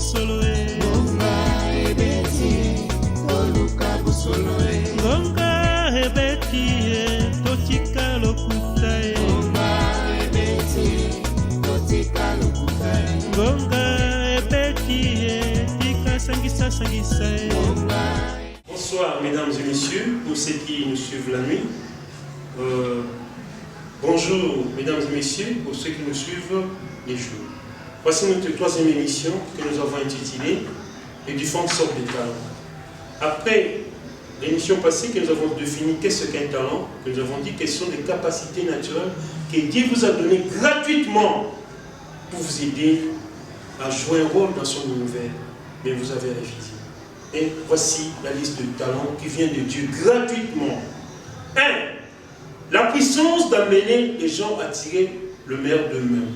busoloe. Ngonga ebeti, toluka busoloe. Ngonga ebeti, totika lokutae. Ngonga ebeti, totika lokutae. Ngonga ebeti, tika sangisa sangisae. Bonsoir mesdames et messieurs, pour ceux qui nous suivent la nuit. Bonjour mesdames et messieurs, pour ceux qui nous suivent les jours. Voici notre troisième émission que nous avons intitulée Les différentes sortes de talents. Après l'émission passée que nous avons défini qu'est-ce qu'un talent, que nous avons dit quelles sont les capacités naturelles que Dieu vous a données gratuitement pour vous aider à jouer un rôle dans son univers. Mais vous avez refusé. Et voici la liste de talents qui vient de Dieu gratuitement. 1. La puissance d'amener les gens à tirer le meilleur d'eux-mêmes.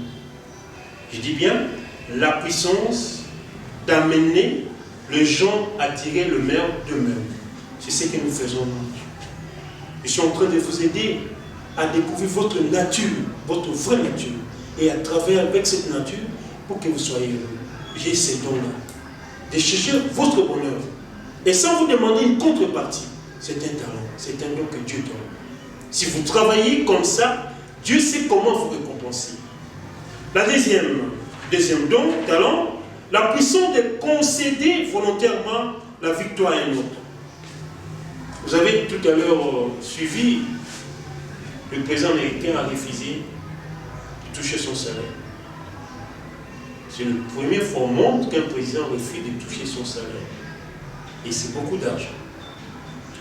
Je dis bien, la puissance d'amener les gens à tirer le meilleur d'eux-mêmes. C'est ce que nous faisons nous. Je suis en train de vous aider à découvrir votre nature, votre vraie nature. Et à travailler avec cette nature pour que vous soyez heureux. J'ai ces dons-là. De chercher votre bonheur. Et sans vous demander une contrepartie. C'est un talent. C'est un don que Dieu donne. Si vous travaillez comme ça, Dieu sait comment vous récompenser. La deuxième don, talent, la puissance de concéder volontairement la victoire à un autre. Vous avez tout à l'heure suivi, le président américain a refusé de toucher son salaire. C'est la première fois au monde qu'un président refuse de toucher son salaire. Et c'est beaucoup d'argent.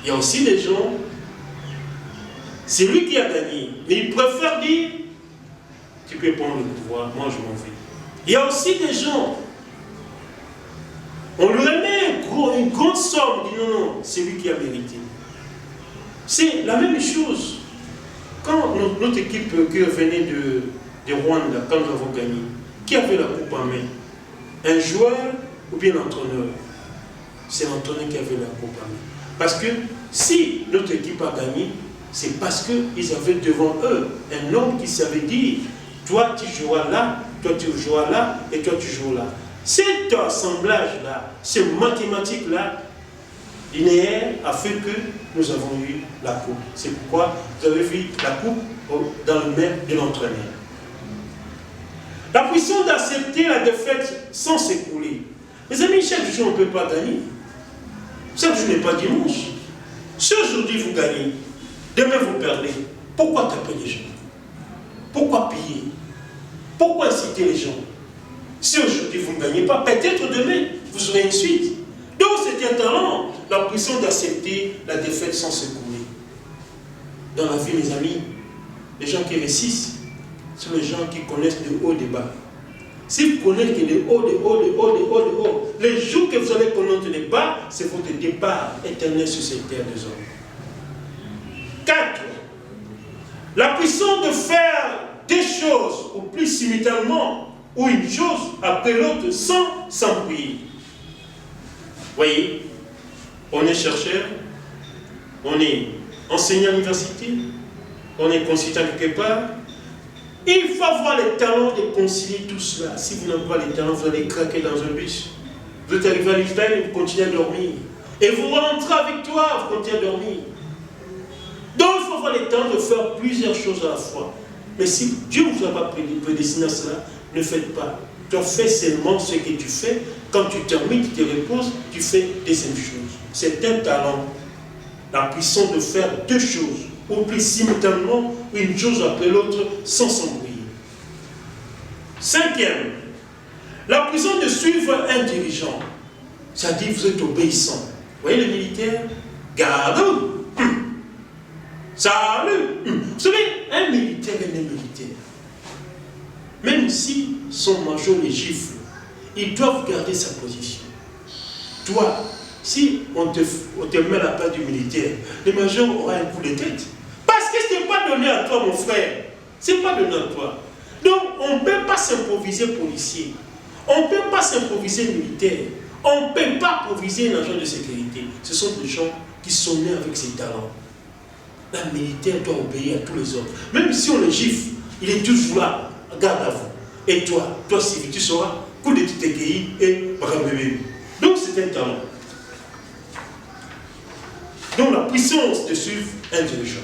Il y a aussi des gens, c'est lui qui a gagné, mais il préfère dire, tu peux prendre le pouvoir, moi je m'en vais. Il y a aussi des gens, on lui remet une grande somme, il dit non, non, c'est lui qui a mérité. C'est la même chose. Quand notre équipe qui revenait de Rwanda, quand nous avons gagné, qui avait la coupe en main? Un joueur ou bien l'entraîneur? C'est l'entraîneur qui avait la coupe en main. Parce que si notre équipe a gagné, c'est parce qu'ils avaient devant eux un homme qui savait dire, toi tu joueras là, toi tu joueras là, et toi tu joues là. Cet assemblage-là, ce mathématique-là, linéaire, a fait que nous avons eu la coupe. C'est pourquoi vous avez vu la coupe dans le main de l'entraîneur. La puissance d'accepter la défaite sans s'écrouler. Mes amis, chaque jour on ne peut pas gagner. Chaque jour n'est pas dimanche. Si aujourd'hui vous gagnez, demain vous perdez. Pourquoi taper les gens? Pourquoi piller? Pourquoi inciter les gens? Si aujourd'hui vous ne gagnez pas, peut-être demain vous aurez une suite. Donc c'est un talent, la puissance d'accepter la défaite sans s'écrouler. Dans la vie, mes amis, les gens qui réussissent sont les gens qui connaissent de haut, de bas. Si vous connaissez que de haut, de haut, de haut, de haut, de haut, les jours que vous allez connaître de bas, c'est votre départ éternel sur cette terre des hommes. 4. La puissance de faire des choses, ou plus simultanément, ou une chose après l'autre, sans s'embrouiller. Voyez, on est chercheur, on est enseignant à l'université, on est consultant quelque part. Il faut avoir le talent de concilier tout cela. Si vous n'avez pas le talent, vous allez craquer dans un bus. Vous êtes arrivé à l'hôpital et vous continuez à dormir. Et vous rentrez avec toi, vous continuez à dormir. Donc il faut avoir le talent de faire plusieurs choses à la fois. Mais si Dieu ne vous a pas prédestiné à cela, ne faites pas. Tu fais seulement ce que tu fais. Quand tu termines, tu te reposes, tu fais deuxième chose. C'est un talent. La puissance de faire deux choses, ou plus simultanément, une chose après l'autre, sans s'embrouiller. 5e, la puissance de suivre un dirigeant. C'est-à-dire, vous êtes obéissant. Vous voyez les militaires? Garde-vous. Salut. Vous savez, un militaire et un militaire, même si son major les gifle, ils doivent garder sa position. Toi, si on te met à la place du militaire, le major aura un coup de tête. Parce que ce n'est pas donné à toi, mon frère. Ce n'est pas donné à toi. Donc, on ne peut pas s'improviser policier. On ne peut pas s'improviser militaire. On ne peut pas improviser un agent de sécurité. Ce sont des gens qui sont nés avec ces talents. Un militaire doit obéir à tous les autres. Même si on le gifle, il est toujours là, garde à vous. Et toi civil, tu sauras coup de titekei et brambébé. Donc c'est un talent. Donc la puissance de suivre un dirigeant.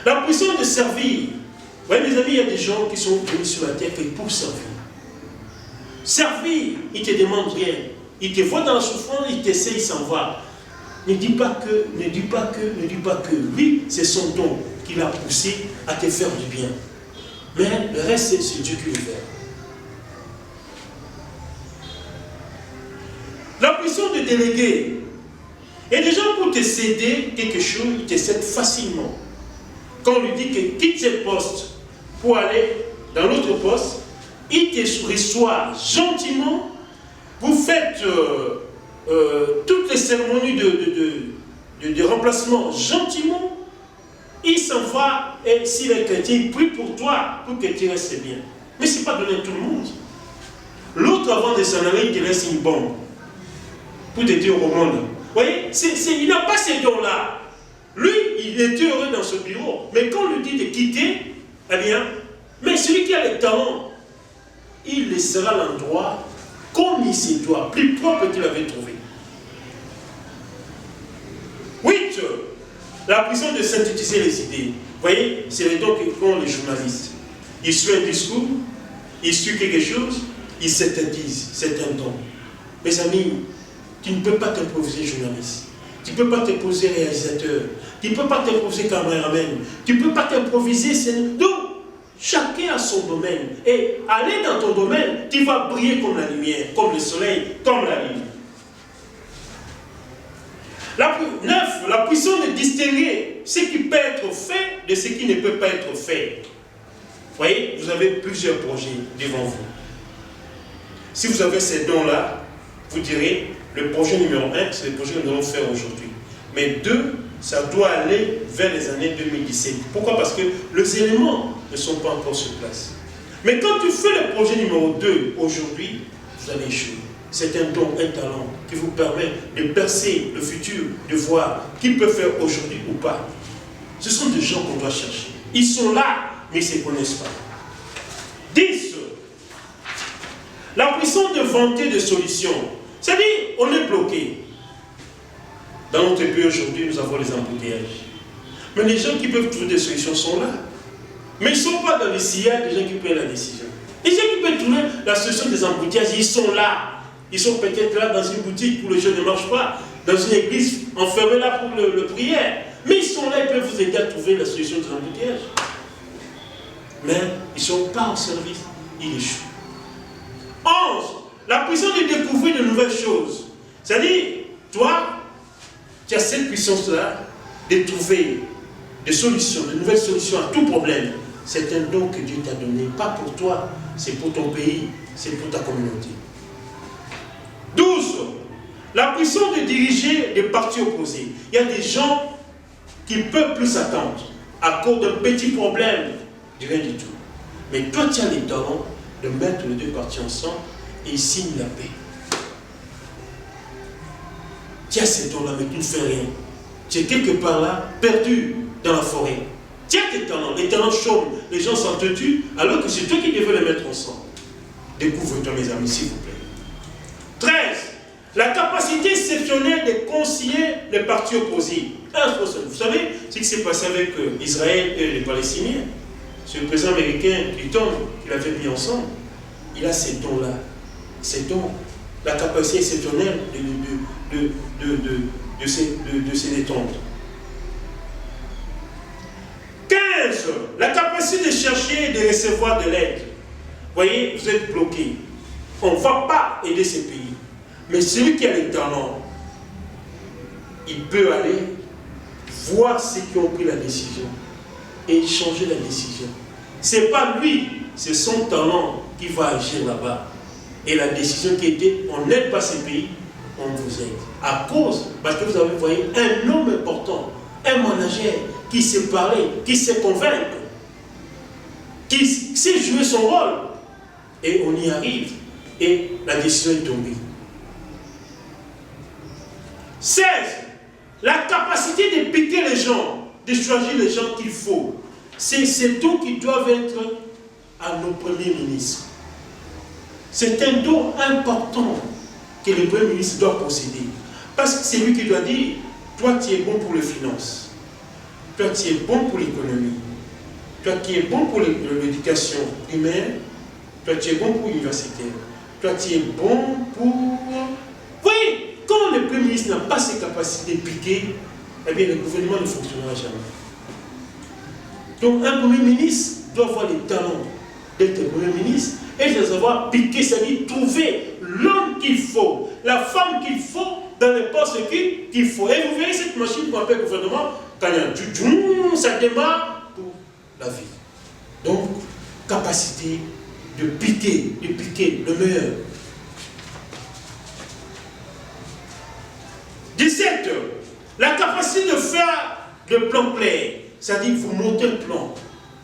La puissance de servir. Vous voyez mes amis, il y a des gens qui sont venus sur la terre pour servir. Servir, il ne te demande rien. Il te voit dans la souffrance, il t'essaie, il s'en va. Ne dis pas que, ne dis pas que, ne dis pas que. Lui, c'est son don qui l'a poussé à te faire du bien. Mais le reste, c'est Dieu qui le fait. La puissance de déléguer. Et des gens pour te céder quelque chose, ils te cèdent facilement. Quand on lui dit que quitte ce poste pour aller dans l'autre poste, il te reçoit gentiment. Vous faites toutes les cérémonies de remplacement gentiment. Il s'en va et s'il est chrétien, il prie pour toi pour que tu restes bien. Mais ce n'est pas donné à tout le monde. L'autre, avant de s'en aller, il te laisse une bombe pour te dire au monde. Vous voyez, il n'a pas ces dons-là. Lui, il était heureux dans ce bureau. Mais quand on lui dit de quitter, eh bien, mais celui qui a le talent, il laissera l'endroit comme il se doit, plus propre qu'il avait trouvé. 8. La puissance de synthétiser les idées. Vous voyez, c'est les dons qu'ont les journalistes. Ils suivent un discours, ils suivent quelque chose, ils synthétisent. C'est un don. Mes amis, tu ne peux pas t'improviser journaliste. Tu ne peux pas t'improviser réalisateur. Tu ne peux pas t'improviser caméraman. Tu ne peux pas t'improviser. Donc, chacun a son domaine. Et aller dans ton domaine, tu vas briller comme la lumière, comme le soleil, comme la lune. 9. La puissance de distinguer ce qui peut être fait de ce qui ne peut pas être fait. Vous voyez, vous avez plusieurs projets devant vous. Si vous avez ces dons-là, vous direz, le projet numéro 1, c'est le projet que nous allons faire aujourd'hui. Mais 2, ça doit aller vers les années 2017. Pourquoi? Parce que les éléments ne sont pas encore sur place. Mais quand tu fais le projet numéro 2 aujourd'hui, vous allez échouer. C'est un don, un talent qui vous permet de percer le futur, de voir qui peut faire aujourd'hui ou pas. Ce sont des gens qu'on doit chercher. Ils sont là, mais ils ne se connaissent pas. 10. La puissance de vanter des solutions. C'est-à-dire, on est bloqué. Dans notre pays aujourd'hui, nous avons les embouteillages. Mais les gens qui peuvent trouver des solutions sont là. Mais ils ne sont pas dans les sillage des gens qui prennent la décision. Les gens qui peuvent trouver la solution des embouteillages, ils sont là. Ils sont peut-être là dans une boutique où les gens ne marchent pas, dans une église enfermée là pour le prière. Mais ils sont là, ils peuvent vous aider à trouver la solution des embouteillages. Mais ils ne sont pas en service, ils échouent. 11. La puissance de découvrir de nouvelles choses. C'est-à-dire, toi, tu as cette puissance-là de trouver des solutions, de nouvelles solutions à tout problème. C'est un don que Dieu t'a donné, pas pour toi, c'est pour ton pays, c'est pour ta communauté. 12. La puissance de diriger des partis opposés. Il y a des gens qui ne peuvent plus s'attendre à cause d'un petit problème, de rien du tout. Mais toi, tu as les talents de mettre les deux partis ensemble et ils signent la paix. Tu as ces dons-là, mais tu ne fais rien. Tu es quelque part là, perdu dans la forêt. Tu as tes talents, les talents chôment, les gens s'entretuent, alors que c'est toi qui devais les mettre ensemble. Découvre-toi, mes amis, s'il vous plaît. 13. La capacité exceptionnelle de concilier les partis opposés. Vous savez ce qui s'est passé avec Israël et les Palestiniens. C'est le président américain Clinton qui l'avait mis ensemble. Il a ces dons-là. Ces dons. La capacité exceptionnelle de se détendre. 15. La capacité de chercher et de recevoir de l'aide. Vous voyez, vous êtes bloqué. On ne va pas aider ces pays. Mais celui qui a les talents, il peut aller voir ceux qui ont pris la décision et changer la décision. Ce n'est pas lui, c'est son talent qui va agir là-bas. Et la décision qui était, on n'aide pas ces pays, on vous aide. À cause, parce que vous avez voyé un homme important, un manager qui sait parler, qui sait convaincre, qui sait jouer son rôle. Et on y arrive. Et la décision est tombée. 16. La capacité de piquer les gens, de choisir les gens qu'il faut. C'est tout qui doivent être à nos premiers ministres. C'est un don important que le Premier ministre doit posséder. Parce que c'est lui qui doit dire, toi tu es bon pour les finances, toi tu es bon pour l'économie, toi qui es bon pour l'éducation primaire, toi tu es bon pour l'université, toi tu es bon pour... Oui, quand le Premier ministre n'a pas ces capacités piquées, eh bien le gouvernement ne fonctionnera jamais. Donc un Premier ministre doit avoir les talents d'être Premier ministre et de les avoir piqués, c'est-à-dire trouver l'homme qu'il faut, la femme qu'il faut, dans les postes qu'il faut. Et vous verrez cette machine qu'on appelle gouvernement, quand il y a du djoum, ça démarre pour la vie. Donc, capacité de piquer le meilleur. 17. La capacité de faire le plan clair, c'est-à-dire vous montez un plan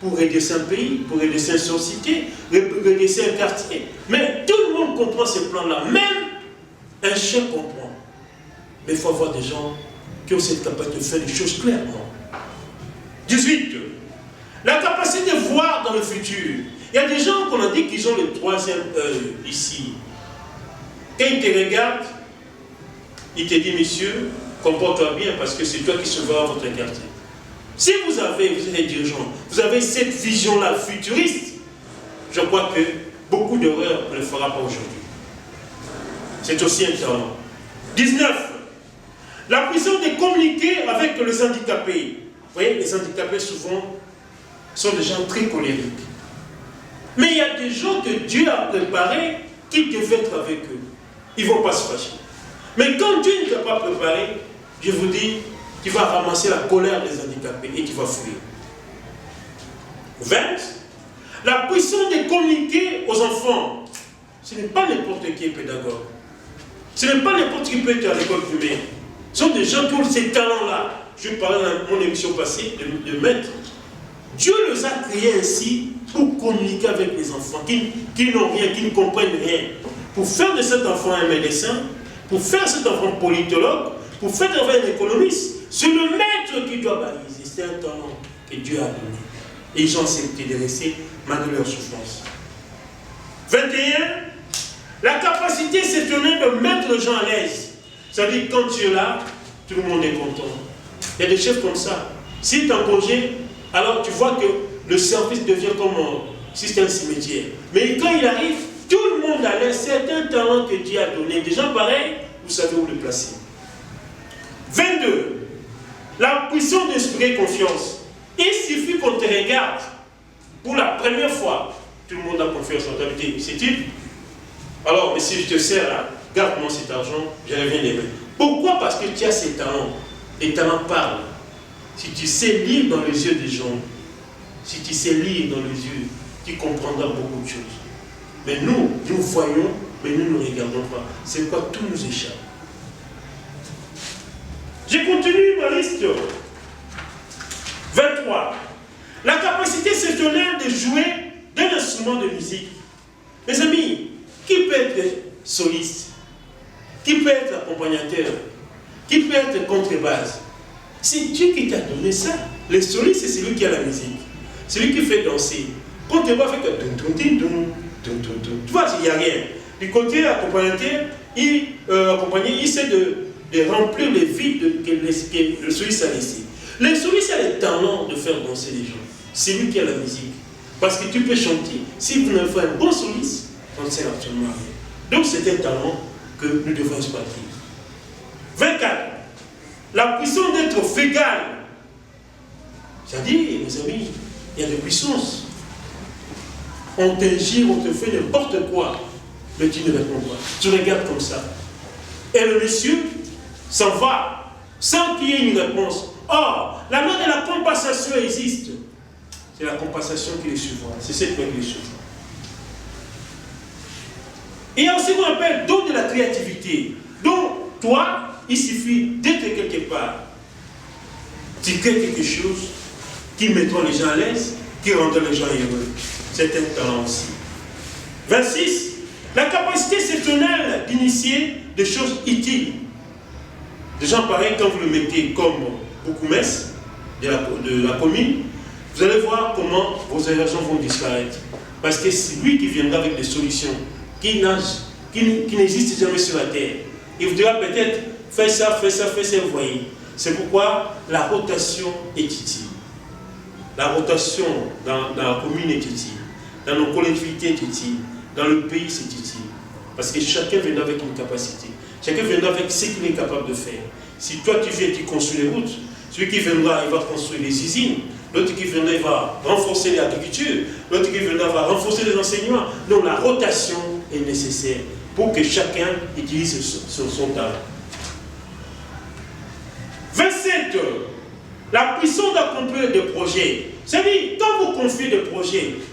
pour redresser un pays, pour redresser une société, redresser un quartier. Mais tout le monde comprend ce plan-là, même un chien comprend. Mais il faut avoir des gens qui ont cette capacité de faire les choses clairement. 18. La capacité de voir dans le futur. Il y a des gens qu'on a dit qu'ils ont le troisième œil ici. Quand ils te regardent, ils te disent, monsieur, comporte-toi bien parce que c'est toi qui sauveras votre quartier. Si vous êtes dirigeant, vous avez cette vision-là futuriste, je crois que beaucoup d'erreurs ne le fera pas aujourd'hui. C'est aussi un talent. 19. La puissance de communiquer avec les handicapés. Vous voyez, les handicapés souvent sont des gens très colériques. Mais il y a des gens que Dieu a préparés qui devaient être avec eux. Ils ne vont pas se fâcher. Mais quand Dieu ne t'a pas préparé, je vous dis, tu vas ramasser la colère des handicapés et tu vas fuir. 20. La puissance de communiquer aux enfants. Ce n'est pas n'importe qui est pédagogue. Ce n'est pas n'importe qui peut être à l'école primaire. Ce sont des gens qui ont ces talents-là. Je parlais dans mon émission passée de maître. Dieu les a créés ainsi pour communiquer avec les enfants qui n'ont rien, qui ne comprennent rien. Pour faire de cet enfant un médecin, pour faire de cet enfant politologue, pour faire de cet enfant un économiste. C'est le maître qui doit baliser. C'est un talent que Dieu a donné. Et ils ont accepté de rester malgré leur souffrance. 21. La capacité, c'est de mettre les gens à l'aise. C'est-à-dire quand tu es là, tout le monde est content. Il y a des chefs comme ça. Si tu es en congé, alors tu vois que le service devient comme si c'était un cimetière. Mais quand il arrive, tout le monde a l'aise. C'est un talent que Dieu a donné. Des gens pareils, vous savez où le placer. 22. La puissance d'esprit et confiance. Il suffit qu'on te regarde pour la première fois. Tout le monde a confiance en toi. C'est-il? Alors, mais si je te sers là, garde-moi cet argent, je reviens les mains. Pourquoi? Parce que tu as ces talents. Les talents parlent. Si tu sais lire dans les yeux des gens, si tu sais lire dans les yeux, tu comprendras beaucoup de choses. Mais nous voyons, mais nous ne regardons pas. C'est quoi? Tout nous échappe. Je continue ma liste. 23. La capacité exceptionnelle de jouer d'un instrument de musique. Mes amis, qui peut être soliste? Qui peut être accompagnateur? Qui peut être contrebasse? C'est Dieu qui t'a donné ça. Le soliste, c'est celui qui a la musique. C'est lui qui fait danser. Contrebasse fait que... Tu vois, il n'y a rien. Du côté accompagnateur, il essaie de remplir les vides que le soliste a laissé. Le soliste a le talent de faire danser les gens. C'est lui qui a la musique. Parce que tu peux chanter. Si vous n'avez pas un bon soliste, on ne sert absolument rien. Donc c'est un talent que nous devons exploiter. 24. La puissance d'être fégal. C'est-à-dire, mes amis, il y a des puissances. On t'ingire, on te fait n'importe quoi, mais tu ne réponds pas. Tu regardes comme ça. Et le monsieur s'en va sans qu'il y ait une réponse. Or, la loi de la compensation existe. C'est la compensation qui les suivra. C'est cette loi qui les suivra. Et il y a aussi ce qu'on appelle don de la créativité. Donc, toi, il suffit d'être quelque part. Tu crées quelque chose qui mettra les gens à l'aise, qui rendra les gens heureux. C'est un talent aussi. 26. La capacité exceptionnelle d'initier des choses utiles. Des gens pareils, quand vous le mettez comme Boukoumès de la commune, vous allez voir comment vos élections vont disparaître. Parce que c'est lui qui viendra avec des solutions qui n'existe jamais sur la terre. Il voudra peut-être faire ça, vous voyez. C'est pourquoi la rotation est utile. La rotation dans la commune est utile. Dans nos collectivités est utile. Dans le pays, c'est utile. Parce que chacun vient avec une capacité. Chacun vient avec ce qu'il est capable de faire. Si toi tu viens et tu construis les routes, celui qui viendra, il va construire les usines. L'autre qui viendra, il va renforcer l'agriculture. L'autre qui viendra, va renforcer les enseignements. Donc la rotation est nécessaire pour que chacun utilise son talent. 27. La puissance d'accomplir des projets. C'est-à-dire, quand vous confiez des projets,